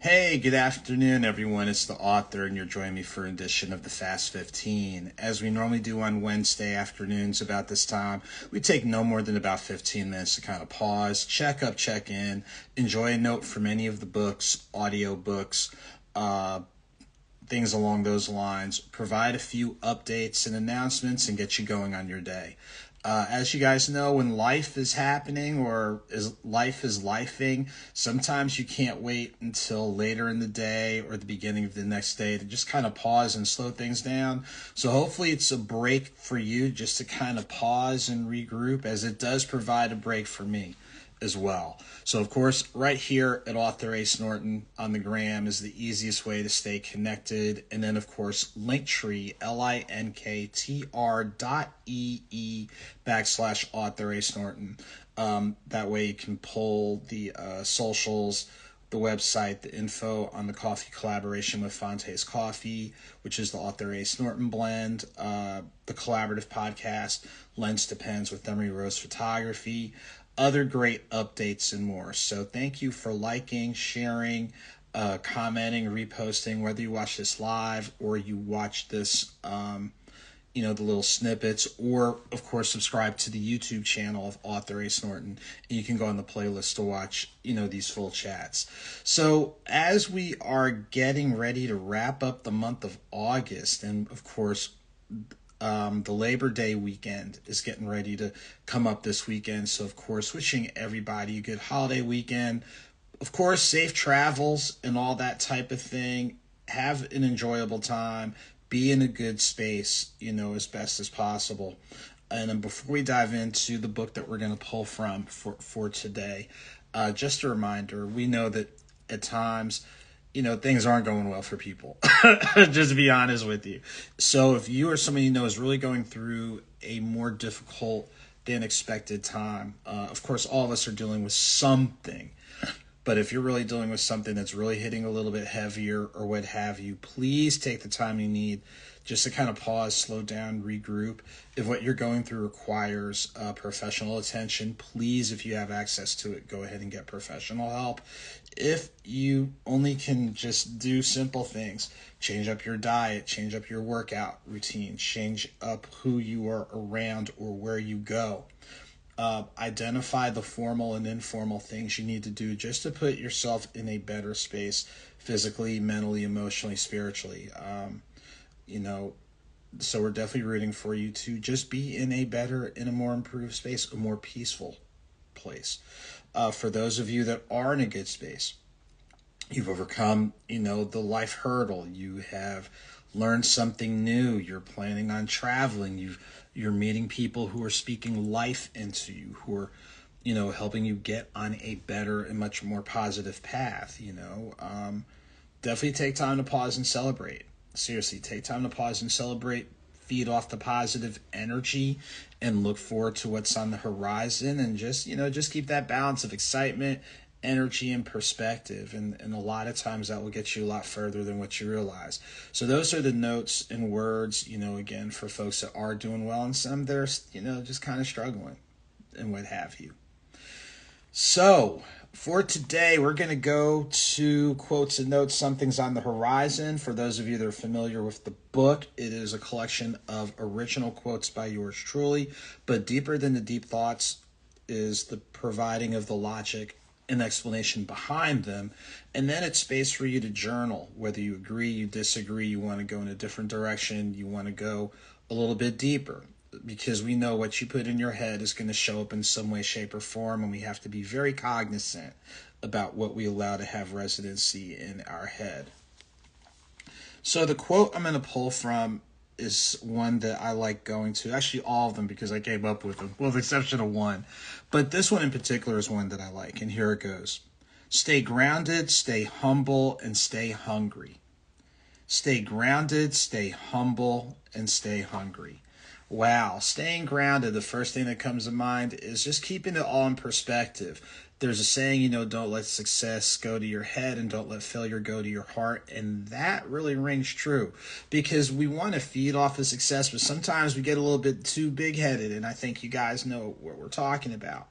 Hey, good afternoon, everyone. It's the author, and you're joining me for an edition of the Fast 15. As we normally do on Wednesday afternoons about this time, we take no more than about 15 minutes to kind of pause, check up, check in, enjoy a note from any of the books, audio books, things along those lines, provide a few updates and announcements, and get you going on your day. As you guys know, when life is happening or life is lifing, sometimes you can't wait until later in the day or the beginning of the next day to just kind of pause and slow things down. So hopefully it's a break for you just to kind of pause and regroup, as it does provide a break for me as well. So, of course, right here at AuthorASnorton on the gram is the easiest way to stay connected. And then, of course, Linktree, linktr.ee/AuthorASnorton. That way you can pull the socials, the website, the info on the coffee collaboration with Fonte's Coffee, which is the AuthorASnorton blend, the collaborative podcast, Lens to Pens with Emery Rose Photography, other great updates and more. So thank you for liking, sharing, commenting, reposting, whether you watch this live or you watch this, the little snippets, or of course subscribe to the YouTube channel of AuthorASnorton, and you can go on the playlist to watch, these full chats. So as we are getting ready to wrap up the month of August, and of course, the Labor Day weekend is getting ready to come up this weekend. So, of course, wishing everybody a good holiday weekend. Of course, safe travels and all that type of thing. Have an enjoyable time. Be in a good space, as best as possible. And then before we dive into the book that we're going to pull from for today, just a reminder, we know that at times things aren't going well for people, just to be honest with you. So if you or somebody you know is really going through a more difficult than expected time, of course, all of us are dealing with something. But if you're really dealing with something that's really hitting a little bit heavier or what have you, please take the time you need just to kind of pause, slow down, regroup. If what you're going through requires professional attention, please, if you have access to it, go ahead and get professional help. If you only can just do simple things, change up your diet, change up your workout routine, change up who you are around or where you go. Identify the formal and informal things you need to do just to put yourself in a better space physically, mentally, emotionally, spiritually. So we're definitely rooting for you to just be in a more improved space, a more peaceful place. For those of you that are in a good space, you've overcome, the life hurdle. You have learned something new. You're planning on traveling. You're meeting people who are speaking life into you, who are, helping you get on a better and much more positive path. Definitely take time to pause and celebrate. Seriously, take time to pause and celebrate. Feed off the positive energy and look forward to what's on the horizon, and just keep that balance of excitement, energy, and perspective, and a lot of times that will get you a lot further than what you realize. So those are the notes and words, again, for folks that are doing well, and some that are just kind of struggling and what have you. So for today, we're going to go to quotes and notes, Something's on the Horizon. For those of you that are familiar with the book, it is a collection of original quotes by yours truly, but deeper than the deep thoughts is the providing of the logic and explanation behind them. And then it's space for you to journal, whether you agree, you disagree, you want to go in a different direction, you want to go a little bit deeper. Because we know what you put in your head is going to show up in some way, shape, or form, and we have to be very cognizant about what we allow to have residency in our head. So the quote I'm going to pull from is one that I like going to. Actually, all of them, because I came up with them, with the exception of one. But this one in particular is one that I like, and here it goes. Stay grounded, stay humble, and stay hungry. Stay grounded, stay humble, and stay hungry. Wow, staying grounded, the first thing that comes to mind is just keeping it all in perspective. There's a saying, don't let success go to your head and don't let failure go to your heart. And that really rings true, because we want to feed off the success, but sometimes we get a little bit too big-headed. And I think you guys know what we're talking about,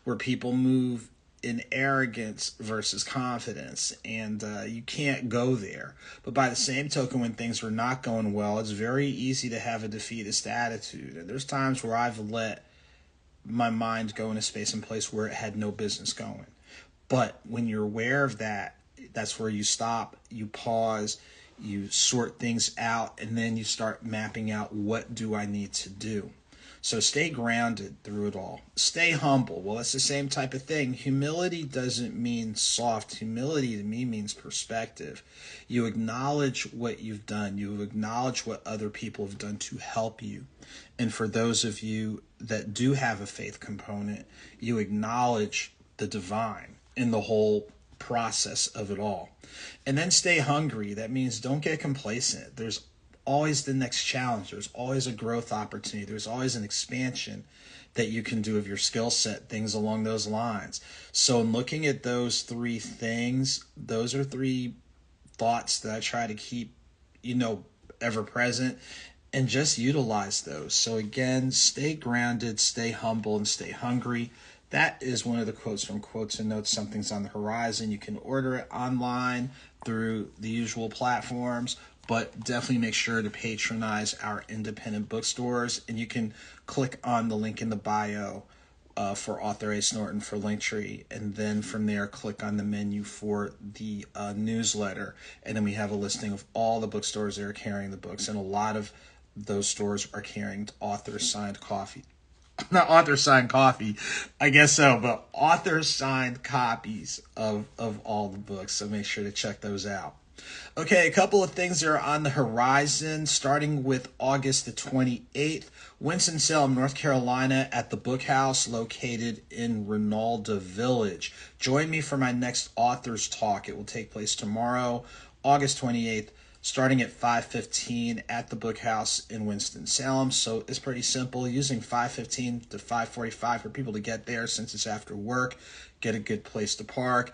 where people move in arrogance versus confidence, and you can't go there. But by the same token, when things are not going well, it's very easy to have a defeatist attitude. And there's times where I've let my mind go in a space and place where it had no business going. But when you're aware of that, that's where you stop, you pause, you sort things out, and then you start mapping out, what do I need to do? So stay grounded through it all. Stay humble. Well, it's the same type of thing. Humility doesn't mean soft. Humility to me means perspective. You acknowledge what you've done. You acknowledge what other people have done to help you. And for those of you that do have a faith component, you acknowledge the divine in the whole process of it all. And then stay hungry. That means don't get complacent. There's always the next challenge. There's always a growth opportunity. There's always an expansion that you can do of your skill set, things along those lines. So in looking at those three things, those are three thoughts that I try to keep, ever present, and just utilize those. So again, stay grounded, stay humble, and stay hungry. That is one of the quotes from Quotes and Notes, Something's on the Horizon. You can order it online through the usual platforms, but definitely make sure to patronize our independent bookstores. And you can click on the link in the bio for AuthorASnorton for Linktree. And then from there, click on the menu for the newsletter. And then we have a listing of all the bookstores that are carrying the books. And a lot of those stores are carrying author-signed coffee. Not author-signed coffee, I guess so, but author-signed copies of all the books. So make sure to check those out. Okay, a couple of things that are on the horizon, starting with August the 28th, Winston-Salem, North Carolina, at the Book House located in Rinalda Village. Join me for my next author's talk. It will take place tomorrow, August 28th, starting at 5:15 at the Book House in Winston-Salem. So it's pretty simple, using 5:15 to 5:45 for people to get there since it's after work, get a good place to park,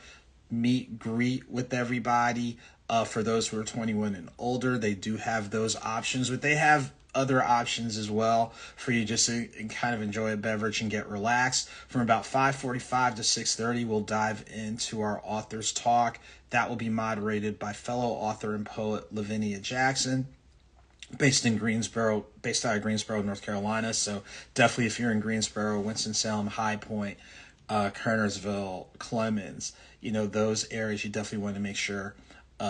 meet, greet with everybody. For those who are 21 and older, they do have those options, but they have other options as well for you just to kind of enjoy a beverage and get relaxed. From about 5:45 to 6:30, we'll dive into our author's talk. That will be moderated by fellow author and poet Lavinia Jackson, based out of Greensboro, North Carolina. So definitely, if you're in Greensboro, Winston-Salem, High Point, Kernersville, Clemens, those areas, you definitely want to make sure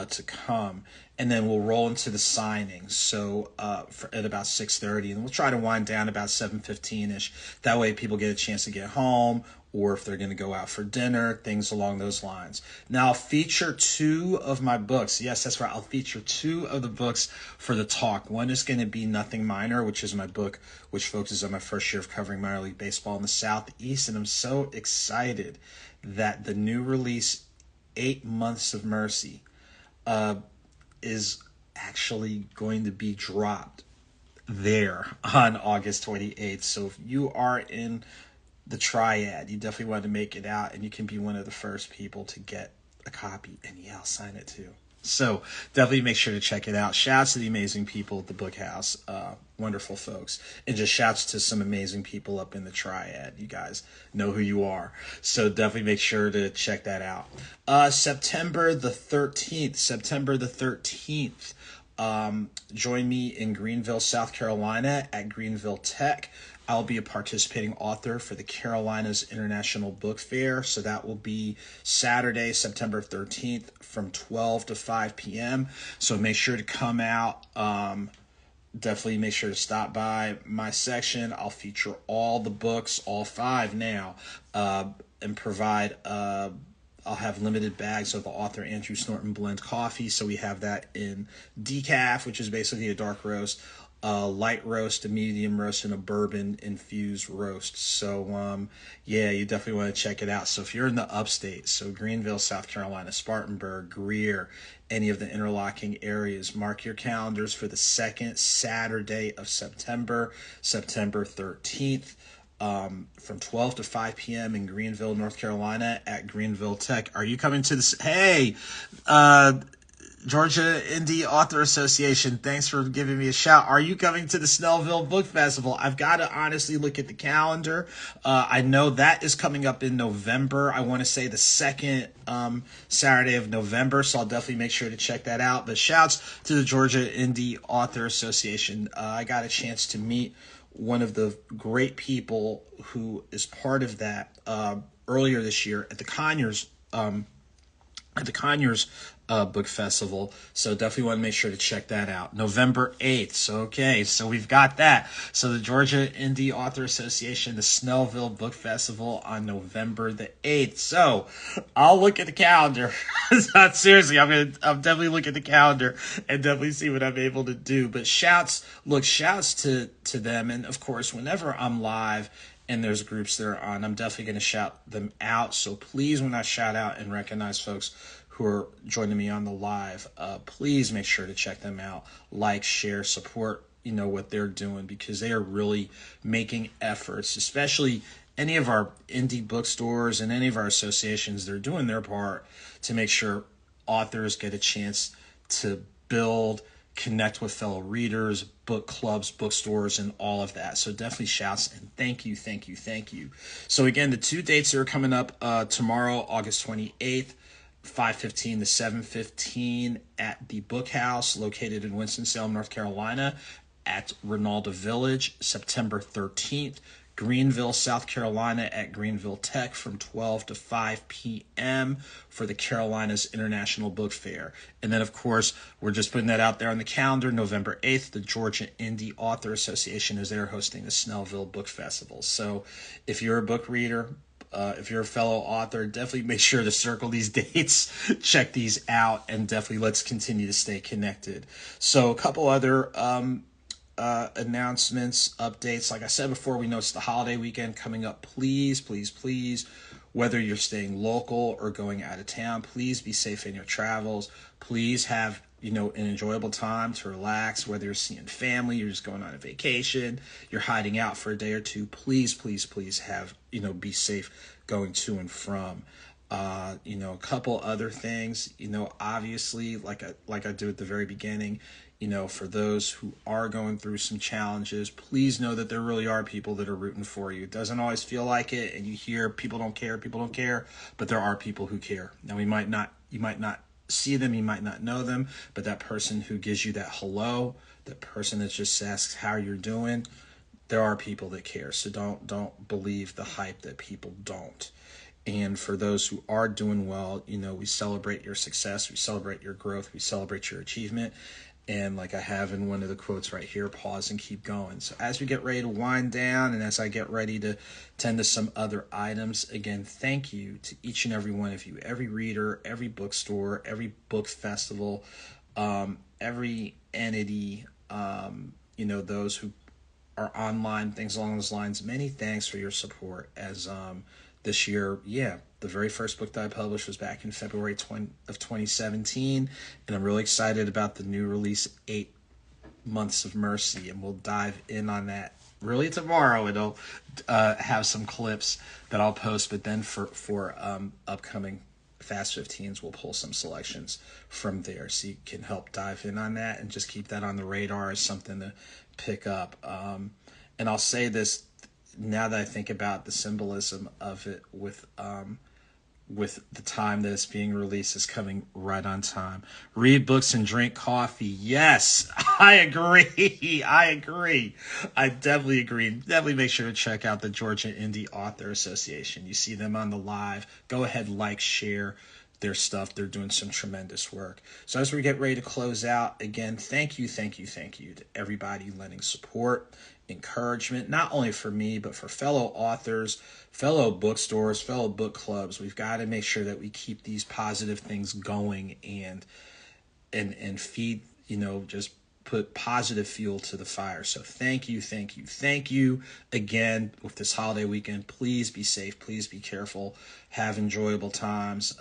to come. And then we'll roll into the signing. So at about 6:30, and we'll try to wind down about 7:15-ish. That way people get a chance to get home, or if they're going to go out for dinner, things along those lines. Now, I'll feature two of my books. Yes, that's right. I'll feature two of the books for the talk. One is going to be Nothing Minor, which is my book, which focuses on my first year of covering minor league baseball in the Southeast. And I'm so excited that the new release, 8 Months of Mercy, is actually going to be dropped there on August 28th. So if you are in the Triad, you definitely want to make it out, and you can be one of the first people to get a copy. And yeah, I'll sign it too. So definitely make sure to check it out. Shouts to the amazing people at the Book House. Wonderful folks. And just shouts to some amazing people up in the Triad. You guys know who you are. So definitely make sure to check that out. September the 13th. Join me in Greenville, South Carolina at Greenville Tech. I'll be a participating author for the Carolinas International Book Fair. So that will be Saturday, September 13th from 12 to 5 p.m. So make sure to come out. Definitely make sure to stop by my section. I'll feature all the books, all 5 now, and provide I'll have limited bags of the Author Andrew Snorton blend coffee. So we have that in decaf, which is basically a dark roast, a light roast, a medium roast, and a bourbon infused roast. So yeah, you definitely want to check it out. So if you're in the upstate, so Greenville, South Carolina, Spartanburg, Greer, any of the interlocking areas, mark your calendars for the second Saturday of September 13th. From 12 to 5 p.m. in Greenville, North Carolina at Greenville Tech. Are you coming to this? Hey, Georgia Indie Author Association, thanks for giving me a shout. Are you coming to the Snellville Book Festival? I've got to honestly look at the calendar. I know that is coming up in November. I want to say the second Saturday of November, so I'll definitely make sure to check that out. But shouts to the Georgia Indie Author Association. I got a chance to meet one of the great people who is part of that earlier this year at the Conyers Book Festival. So definitely want to make sure to check that out. November 8th. So, okay, so we've got that. So the Georgia Indie Author Association, the Snellville Book Festival on November the 8th. So I'll look at the calendar. Not seriously, I'm definitely look at the calendar and definitely see what I'm able to do. But shouts to them. And of course, whenever I'm live and there's groups that are on, I'm definitely going to shout them out. So please, when I shout out and recognize folks who are joining me on the live, please make sure to check them out. Like, share, support, what they're doing, because they are really making efforts, especially any of our indie bookstores and any of our associations. They're doing their part to make sure authors get a chance to build, connect with fellow readers, book clubs, bookstores, and all of that. So definitely shouts and thank you. So again, the two dates that are coming up tomorrow, August 28th, 5:15 to 7:15 at the Book House located in Winston-Salem, North Carolina, at Rinalda Village. September 13th, Greenville, South Carolina at Greenville Tech from 12 to 5 p.m. for the Carolinas International Book Fair. And then, of course, we're just putting that out there on the calendar. November 8th, the Georgia Indie Author Association is there hosting the Snellville Book Festival. So if you're a book reader, if you're a fellow author, definitely make sure to circle these dates, check these out, and definitely let's continue to stay connected. So a couple other announcements, updates. Like I said before, we know it's the holiday weekend coming up. Please, whether you're staying local or going out of town, please be safe in your travels. Please have an enjoyable time to relax, whether you're seeing family, you're just going on a vacation, you're hiding out for a day or two. Please have, be safe going to and from. A couple other things, obviously, like I do at the very beginning, for those who are going through some challenges, please know that there really are people that are rooting for you. It doesn't always feel like it, and you hear people don't care, but there are people who care. Now, you might not see them, you might not know them, but that person who gives you that hello, that person that just asks how you're doing, there are people that care. So don't believe the hype that people don't. And for those who are doing well, we celebrate your success, we celebrate your growth, we celebrate your achievement. And like I have in one of the quotes right here, pause and keep going. So as we get ready to wind down and as I get ready to tend to some other items, again, thank you to each and every one of you, every reader, every bookstore, every book festival, every entity, those who are online, things along those lines. Many thanks for your support as this year, the very first book that I published was back in February of 2017, and I'm really excited about the new release, 8 Months of Mercy, and we'll dive in on that really tomorrow. It'll have some clips that I'll post, but then for upcoming Fast 15s, we'll pull some selections from there, so you can help dive in on that and just keep that on the radar as something to pick up. And I'll say this, now that I think about the symbolism of it with the time that it's being released is coming right on time. Read books and drink coffee. Yes, I agree. I definitely agree. Definitely make sure to check out the Georgia Indie Author Association. You see them on the live. Go ahead, share their stuff. They're doing some tremendous work. So as we get ready to close out, again, thank you to everybody lending support, encouragement, not only for me, but for fellow authors, fellow bookstores, fellow book clubs. We've got to make sure that we keep these positive things going and feed, just put positive fuel to the fire. So thank you again with this holiday weekend. Please be safe. Please be careful. Have enjoyable times.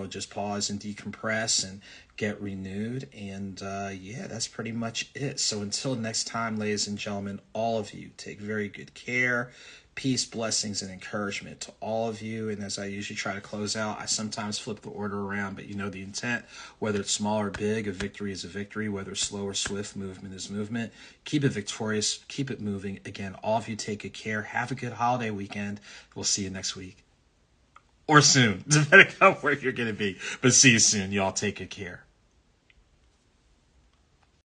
Just pause and decompress and get renewed. And that's pretty much it. So until next time, ladies and gentlemen, all of you, take very good care. peace, blessings, and encouragement to all of you. And as I usually try to close out, I sometimes flip the order around, but you know the intent. Whether it's small or big, a victory is a victory. Whether it's slow or swift, movement is movement. Keep it victorious. Keep it moving. Again, all of you take good care. Have a good holiday weekend. We'll see you next week. Or soon, depending on where you're going to be. But see you soon. You all take good care.